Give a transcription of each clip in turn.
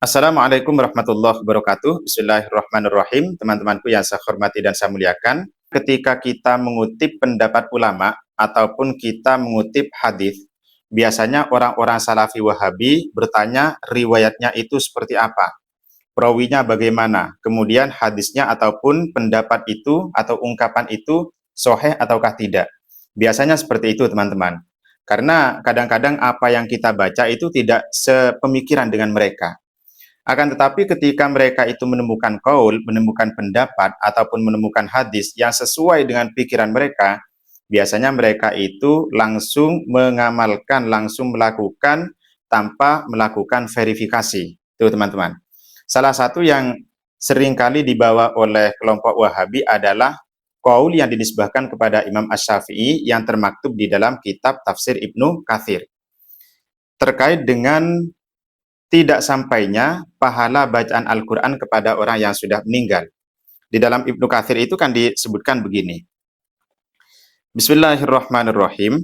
Assalamualaikum warahmatullahi wabarakatuh. Bismillahirrahmanirrahim. Teman-temanku yang saya hormati dan saya muliakan, ketika kita mengutip pendapat ulama ataupun kita mengutip hadis, biasanya orang-orang Salafi Wahabi bertanya riwayatnya itu seperti apa, perawinya bagaimana, kemudian hadisnya ataupun pendapat itu atau ungkapan itu sahih ataukah tidak. Biasanya seperti itu, teman-teman. Karena kadang-kadang apa yang kita baca itu tidak sepemikiran dengan mereka. Akan tetapi ketika mereka itu menemukan kaul, menemukan pendapat, ataupun menemukan hadis yang sesuai dengan pikiran mereka, biasanya mereka itu langsung mengamalkan, langsung melakukan tanpa melakukan verifikasi. Itu teman-teman. Salah satu yang seringkali dibawa oleh kelompok Wahabi adalah kaul yang dinisbahkan kepada Imam Asy-Syafi'i yang termaktub di dalam kitab Tafsir Ibnu Katsir. Terkait dengan tidak sampainya pahala bacaan Al-Quran kepada orang yang sudah meninggal. Di dalam Ibnu Katsir itu kan disebutkan begini. Bismillahirrahmanirrahim.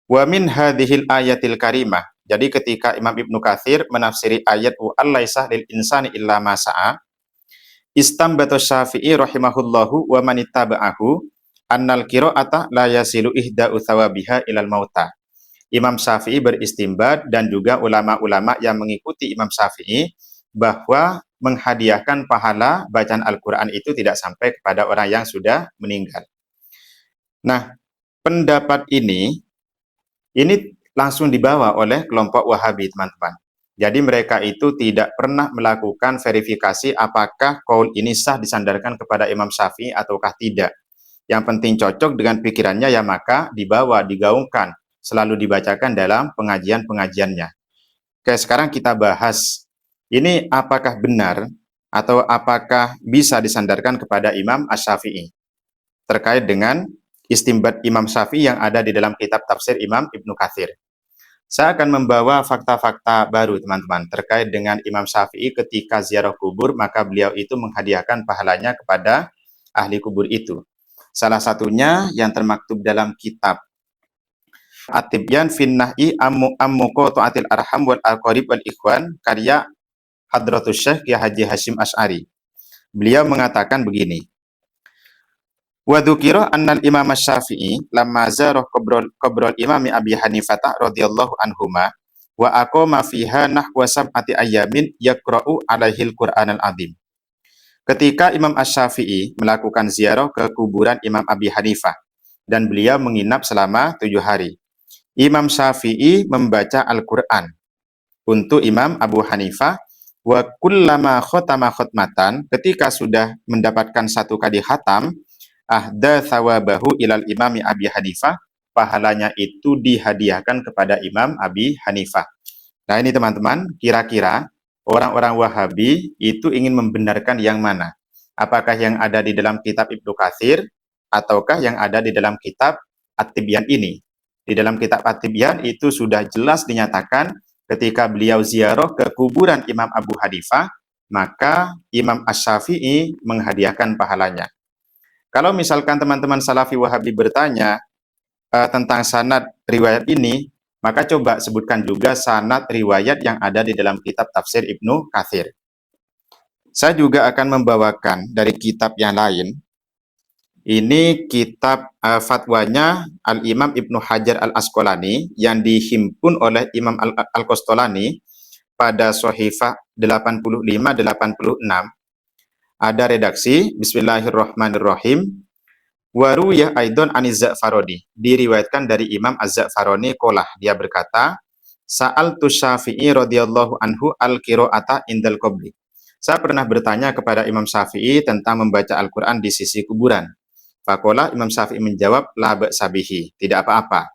Wa min hadhil ayatil karimah. Jadi ketika Imam Ibnu Katsir menafsiri ayat wa allaisa lil insani illa ma sa'a, istambata Syafi'i rahimahullahu wa man ittaba'ahu annal qira'ata la yasilu ihda'u thawabiha ilal mauta. Imam Syafi'i beristimbat dan juga ulama-ulama yang mengikuti Imam Syafi'i bahwa menghadiahkan pahala bacaan Al-Quran itu tidak sampai kepada orang yang sudah meninggal. Nah, pendapat ini langsung dibawa oleh kelompok Wahabi, teman-teman. Jadi mereka itu tidak pernah melakukan verifikasi apakah qaul ini sah disandarkan kepada Imam Syafi'i ataukah tidak. Yang penting cocok dengan pikirannya ya maka dibawa, digaungkan, selalu dibacakan dalam pengajian-pengajiannya. Oke, sekarang kita bahas ini apakah benar atau apakah bisa disandarkan kepada Imam Asy-Syafi'i terkait dengan istimbat Imam Syafi'i yang ada di dalam kitab tafsir Imam Ibnu Katsir. Saya akan membawa fakta-fakta baru, teman-teman, terkait dengan Imam Syafi'i ketika ziarah kubur, maka beliau itu menghadiahkan pahalanya kepada ahli kubur itu. Salah satunya yang termaktub dalam kitab At-Tibyan fin Nahyi ammuko ta'atil arham wal aqarib wal ikhwan karya Hadratus Syekh Kiai Haji Hasyim Asy'ari. Beliau mengatakan begini. Wa dzukira annal Imam Asy-Syafi'i lamma zarah qabrul Imam Abi Hanifah radhiyallahu anhuma wa aqama fiha nahwa sab'ati ayyamin yaqra'u alaihil Qur'anal azim. Ketika Imam Asy-Syafi'i melakukan ziarah ke kuburan Imam Abi Hanifah dan beliau menginap selama 7 hari. Imam Syafi'i membaca Al-Quran untuk Imam Abu Hanifah wa kullama khotama khotmatan, ketika sudah mendapatkan satu kali khatam, ahda thawabahu ilal imami Abi Hanifah, pahalanya itu dihadiahkan kepada Imam Abi Hanifah. Nah ini teman-teman, kira-kira orang-orang Wahabi itu ingin membenarkan yang mana? Apakah yang ada di dalam kitab Ibnu Katsir ataukah yang ada di dalam kitab At-Tibyan ini? Di dalam kitab At-Tibyan itu sudah jelas dinyatakan ketika beliau ziarah ke kuburan Imam Abu Hanifah, maka Imam Asy-Syafi'i menghadiahkan pahalanya. Kalau misalkan teman-teman Salafi Wahabi bertanya tentang sanad riwayat ini, maka coba sebutkan juga sanad riwayat yang ada di dalam kitab tafsir Ibnu Katsir. Saya juga akan membawakan dari kitab yang lain. Ini kitab fatwanya Al-Imam Ibnu Hajar Al-Asqalani yang dihimpun oleh Imam Al-Qastolani pada Shahifah 85-86. Ada redaksi, Bismillahirrahmanirrahim. Waruya aidon aniz-Za'faroni. Diriwayatkan dari Imam Az-Za'faroni qolah. Dia berkata, Sa'altu Syafi'i radhiyallahu anhu al-qira'ata indal qabri. Saya pernah bertanya kepada Imam Syafi'i tentang membaca Al-Quran di sisi kuburan. Faqala, Imam Syafi'i menjawab, la ba'sa bihi, tidak apa-apa.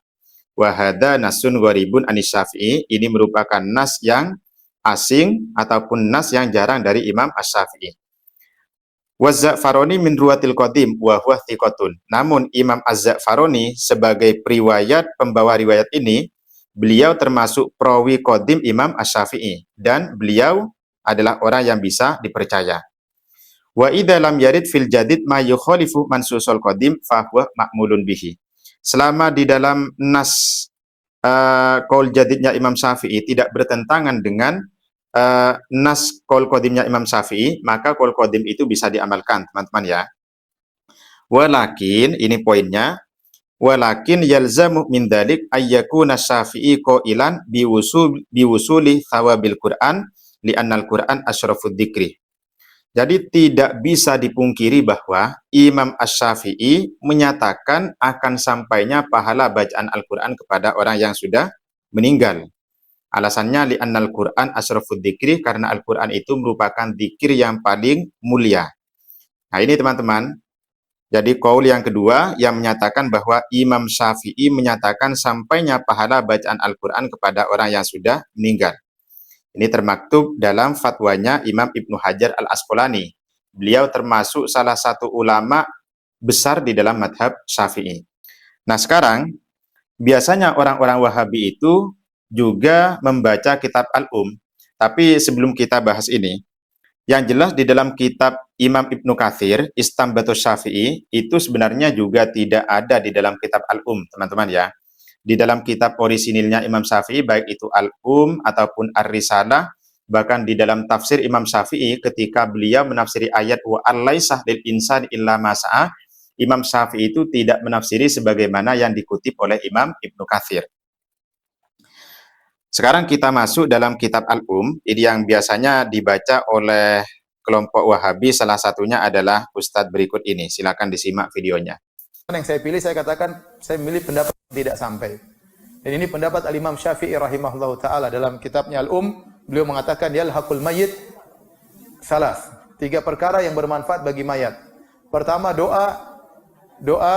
Wa hadza nasun gharibun anis Syafi'i, ini merupakan nas yang asing ataupun nas yang jarang dari Imam Asy-Syafi'i. Wa Az-Za'faroni min ruwatil qadim wa huwa thiqatun. Namun Imam Az-Za'faroni sebagai periwayat pembawa riwayat ini, beliau termasuk perawi qadim Imam Asy-Syafi'i dan beliau adalah orang yang bisa dipercaya. Wa idza lam yarid fil jadid ma yukhalifu mansusul qadim fa huwa ma'mulun bihi. Selama di dalam nas qaul jadidnya Imam Syafi'i tidak bertentangan dengan nas qaul qadimnya Imam Syafi'i, maka qaul qadim itu bisa diamalkan, teman-teman ya. Walakin, ini poinnya, walakin yalzamu min dzalik ayyakuna Syafi'i qailan biwusuli thawabil Qur'an li'annal Qur'an asyrafud dzikri. Jadi tidak bisa dipungkiri bahwa Imam Asy-Syafi'i menyatakan akan sampainya pahala bacaan Al-Qur'an kepada orang yang sudah meninggal. Alasannya li'annal Qur'an asyrafud dzikri, karena Al-Qur'an itu merupakan dzikir yang paling mulia. Nah, ini teman-teman. Jadi qaul yang kedua yang menyatakan bahwa Imam Syafi'i menyatakan sampainya pahala bacaan Al-Qur'an kepada orang yang sudah meninggal. Ini termaktub dalam fatwanya Imam Ibnu Hajar Al-Asqalani. Beliau termasuk salah satu ulama besar di dalam madhab Syafi'i. Nah, sekarang biasanya orang-orang Wahabi itu juga membaca kitab Tapi sebelum kita bahas ini, yang jelas di dalam kitab Imam Ibnu Katsir, Istambatus Syafi'i, itu sebenarnya juga tidak ada di dalam kitab teman-teman ya. Di dalam kitab orisinilnya Imam Syafi'i, baik itu ataupun Ar-Risalah, bahkan di dalam tafsir Imam Syafi'i ketika beliau menafsiri ayat wa allaisah lil insani illa ma sa'a, Imam Syafi'i itu tidak menafsiri sebagaimana yang dikutip oleh Imam Ibnu Katsir. Sekarang kita masuk dalam kitab ini yang biasanya dibaca oleh kelompok Wahabi, salah satunya adalah Ustadz berikut ini. Silakan disimak videonya. Yang saya pilih, saya katakan saya memilih pendapat yang tidak sampai. Dan ini pendapat Al-Imam Syafi'i rahimahullahu taala dalam kitabnya beliau mengatakan yalhaqul mayyit salas, 3 perkara yang bermanfaat bagi mayat. Pertama, doa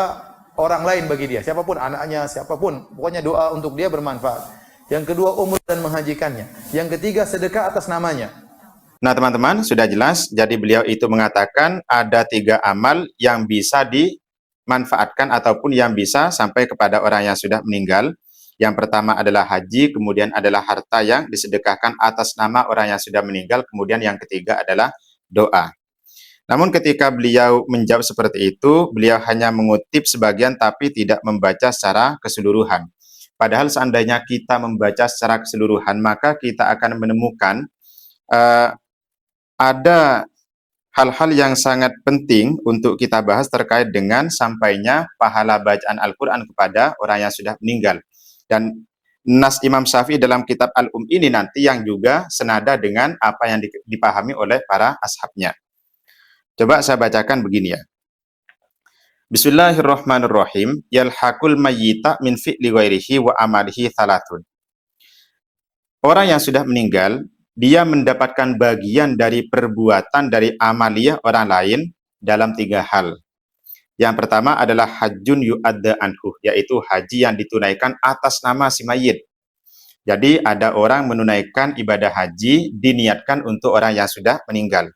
orang lain bagi dia, siapapun anaknya, siapapun, pokoknya doa untuk dia bermanfaat. Yang kedua, umur dan menghajikannya. Yang ketiga, sedekah atas namanya. Nah, teman-teman, sudah jelas. Jadi beliau itu mengatakan ada 3 amal yang bisa dimanfaatkan ataupun yang bisa sampai kepada orang yang sudah meninggal. Yang pertama adalah haji, kemudian adalah harta yang disedekahkan atas nama orang yang sudah meninggal, kemudian yang ketiga adalah doa. Namun ketika beliau menjawab seperti itu, beliau hanya mengutip sebagian tapi tidak membaca secara keseluruhan. Padahal seandainya kita membaca secara keseluruhan, maka kita akan menemukan ada hal-hal yang sangat penting untuk kita bahas terkait dengan sampainya pahala bacaan Al-Quran kepada orang yang sudah meninggal. Dan nas Imam Syafi'i dalam kitab ini nanti yang juga senada dengan apa yang dipahami oleh para ashabnya. Coba saya bacakan begini ya. Bismillahirrahmanirrahim. Yalhaqul mayyita min fi'li ghairihi wa amalihi thalathun. Orang yang sudah meninggal, dia mendapatkan bagian dari perbuatan dari amaliyah orang lain dalam 3 hal. Yang pertama adalah hajjun yu'adda anhu, yaitu haji yang ditunaikan atas nama si mayit. Jadi ada orang menunaikan ibadah haji diniatkan untuk orang yang sudah meninggal.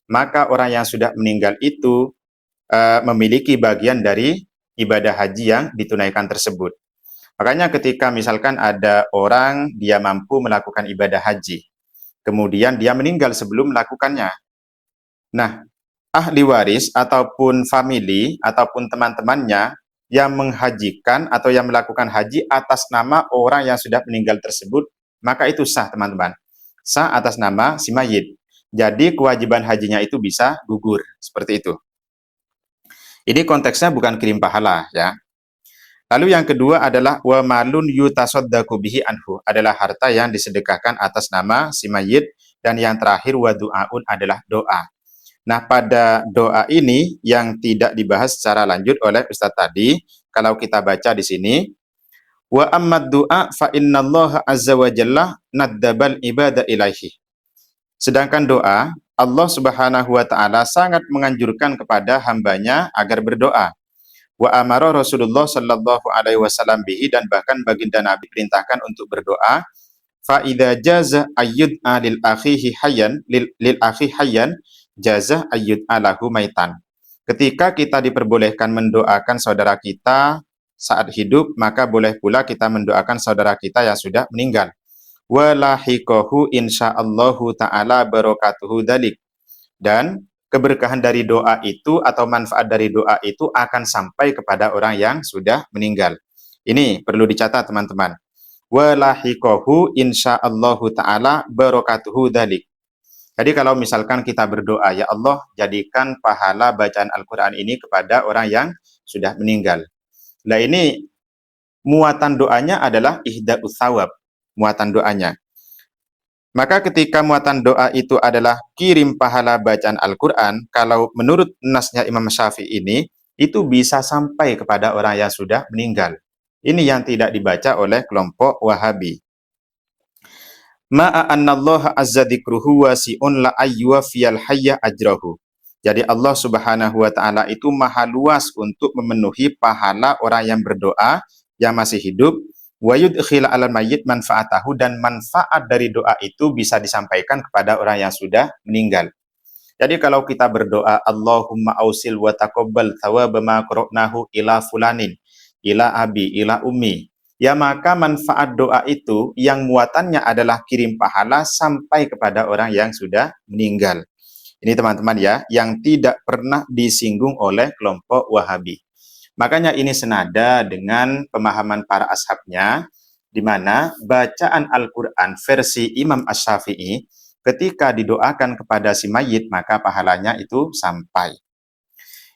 Maka orang yang sudah meninggal itu memiliki bagian dari ibadah haji yang ditunaikan tersebut. Makanya ketika misalkan ada orang dia mampu melakukan ibadah haji, kemudian dia meninggal sebelum melakukannya. Nah, ahli waris ataupun famili ataupun teman-temannya yang menghajikan atau yang melakukan haji atas nama orang yang sudah meninggal tersebut, maka itu sah, teman-teman. Sah atas nama si mayit. Jadi kewajiban hajinya itu bisa gugur, seperti itu. Ini konteksnya bukan kirim pahala ya. Lalu yang kedua adalah wa malun yutasaddaqu bihi anhu, adalah harta yang disedekahkan atas nama si mayit, dan yang terakhir wa du'aun adalah doa. Nah, pada doa ini yang tidak dibahas secara lanjut oleh Ustadz tadi, kalau kita baca di sini, wa ammad du'a fa innallaha azza wa jalla naddabal ibada ilaihi. Sedangkan doa, Allah Subhanahu wa taala sangat menganjurkan kepada hambanya agar berdoa. Wa amara Rasulullah sallallahu alaihi wasallam bihi, dan bahkan baginda Nabi perintahkan untuk berdoa. Fa idza jaza ayyud'a lil akhihi hayyan lil akhi hayyan jaza ayyud'a lahu maitan. Ketika kita diperbolehkan mendoakan saudara kita saat hidup, maka boleh pula kita mendoakan saudara kita yang sudah meninggal. Wa lahiqahu insyaallahu taala barakatuhu dzalik. Dan keberkahan dari doa itu atau manfaat dari doa itu akan sampai kepada orang yang sudah meninggal. Ini perlu dicatat, teman-teman. wa lahiqahu insyaallahu taala barakatuhu dzalik. Jadi kalau misalkan kita berdoa, ya Allah, jadikan pahala bacaan Al-Qur'an ini kepada orang yang sudah meninggal. Nah, ini muatan doanya adalah ihda'us tsawab, muatan doanya. Maka ketika muatan doa itu adalah kirim pahala bacaan Al-Qur'an, kalau menurut nasnya Imam Syafi'i ini, itu bisa sampai kepada orang yang sudah meninggal. Ini yang tidak dibaca oleh kelompok Wahabi. Ma'a annallaha azza dzikruhu wasi'un la ayyuwafiyal hayya ajrahu. Jadi Allah Subhanahu wa taala itu maha luas untuk memenuhi pahala orang yang berdoa yang masih hidup, wa yudkhil 'alal mayyit manfaatahu, dan manfaat dari doa itu bisa disampaikan kepada orang yang sudah meninggal. Jadi kalau kita berdoa Allahumma ausil wa taqabbal thawaba ma qara'nahu ila fulanin, ila abi, ila ummi, ya maka manfaat doa itu yang muatannya adalah kirim pahala sampai kepada orang yang sudah meninggal. Ini teman-teman ya, yang tidak pernah disinggung oleh kelompok Wahabi. Makanya ini senada dengan pemahaman para ashabnya, di mana bacaan Al-Quran versi Imam Asy-Syafi'i ketika didoakan kepada si mayit, maka pahalanya itu sampai.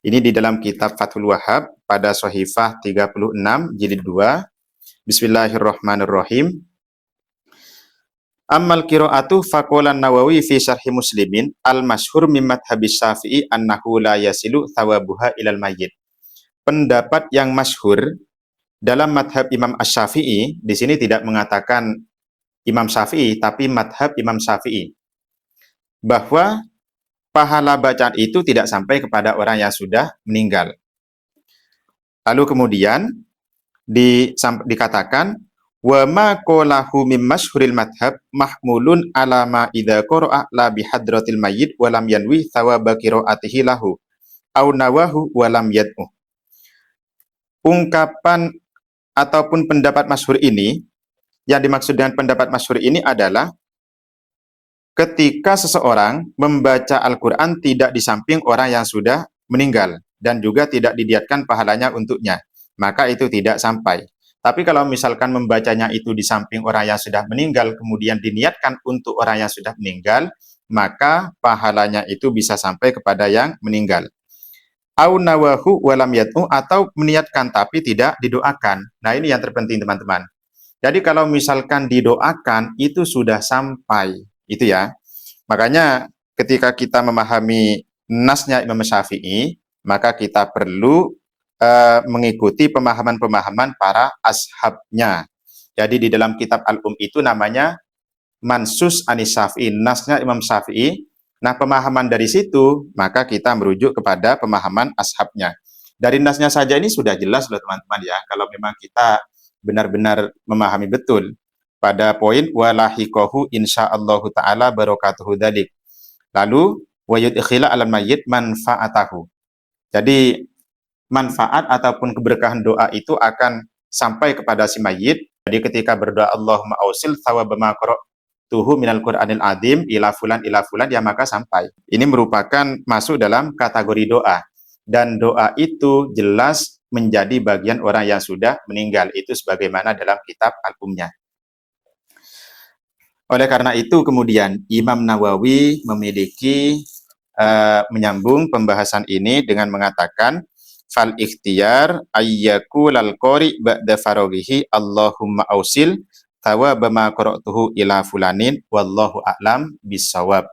Ini di dalam kitab Fathul Wahhab pada Shahifah 36 jilid 2. Bismillahirrahmanirrahim. Ammal qiraatu faqala Nawawi fi syarhi Muslimin al-masyhur min madhhabis Syafi'i annahu la yasilu thawabuha ilal mayyit. Pendapat yang masyhur dalam madhab Imam Asy-Syafi'i, di sini tidak mengatakan Imam Syafi'i, tapi madhab Imam Syafi'i, bahwa pahala bacaan itu tidak sampai kepada orang yang sudah meninggal. Lalu kemudian dikatakan wa ma qalahu mim masyhuril madhab mahmulun ala ma idza qara'a la bi hadratil mayyit wa lam yanwi thawaba qiraatihi lahu au nawahu wa lam yad'u. Ungkapan ataupun pendapat masyhur ini, yang dimaksud dengan pendapat masyhur ini adalah ketika seseorang membaca Al-Qur'an tidak di samping orang yang sudah meninggal dan juga tidak diniatkan pahalanya untuknya, maka itu tidak sampai. Tapi kalau misalkan membacanya itu di samping orang yang sudah meninggal, kemudian diniatkan untuk orang yang sudah meninggal, maka pahalanya itu bisa sampai kepada yang meninggal. Au nawahu walam yad'u, atau meniatkan tapi tidak didoakan. Nah, ini yang terpenting teman-teman. Jadi kalau misalkan didoakan itu sudah sampai, itu ya. Makanya ketika kita memahami nasnya Imam Syafi'i, maka kita perlu mengikuti pemahaman-pemahaman para ashabnya. Jadi di dalam kitab Al-Um itu namanya Mansus Anis Syafi'i, nasnya Imam Syafi'i. Nah, pemahaman dari situ, maka kita merujuk kepada pemahaman ashabnya. Dari nasnya saja ini sudah jelas loh teman-teman ya, kalau memang kita benar-benar memahami betul pada poin walahiqahu insyaallahu ta'ala barakatuhu dzalik. Lalu wa yudkhila 'alal mayyit manfaatahu. Jadi manfaat ataupun keberkahan doa itu akan sampai kepada si mayit. Jadi ketika berdoa Allahumma ausil thawaba ma qara'tuhu minal Qur'anil azim ila fulan, ya maka sampai. Ini merupakan masuk dalam kategori doa, dan doa itu jelas menjadi bagian orang yang sudah meninggal, itu sebagaimana dalam kitab Al-Umnya. Oleh karena itu kemudian Imam Nawawi memiliki menyambung pembahasan ini dengan mengatakan fal ikhtiyar ayyaqulal qari ba'da faraghihi Allahumma ausil thawaba ma qara'tuhu ila fulanin wallahu a'lam bissawab.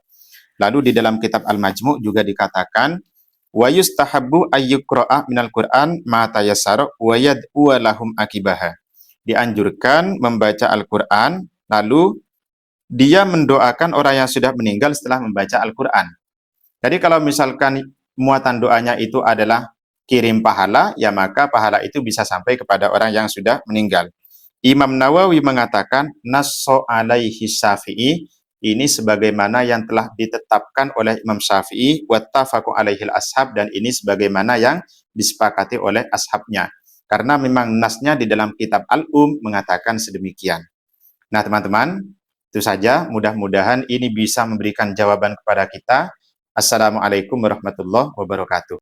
Lalu di dalam kitab Al-Majmu' juga dikatakan wa yustahabbu ayyuqra'a minal Qur'an ma tayassara wa yad'u lahum akibaha. Dianjurkan membaca Al-Qur'an lalu dia mendoakan orang yang sudah meninggal setelah membaca Al-Qur'an. Jadi kalau misalkan muatan doanya itu adalah kirim pahala, ya maka pahala itu bisa sampai kepada orang yang sudah meninggal. Imam Nawawi mengatakan nasso alaihi Syafi'i, ini sebagaimana yang telah ditetapkan oleh Imam Syafi'i, wattafaqu alaihil ashab, dan ini sebagaimana yang disepakati oleh ashabnya. Karena memang nasnya di dalam kitab Al-Um mengatakan sedemikian. Nah teman-teman, itu saja, mudah-mudahan ini bisa memberikan jawaban kepada kita. Assalamualaikum warahmatullahi wabarakatuh.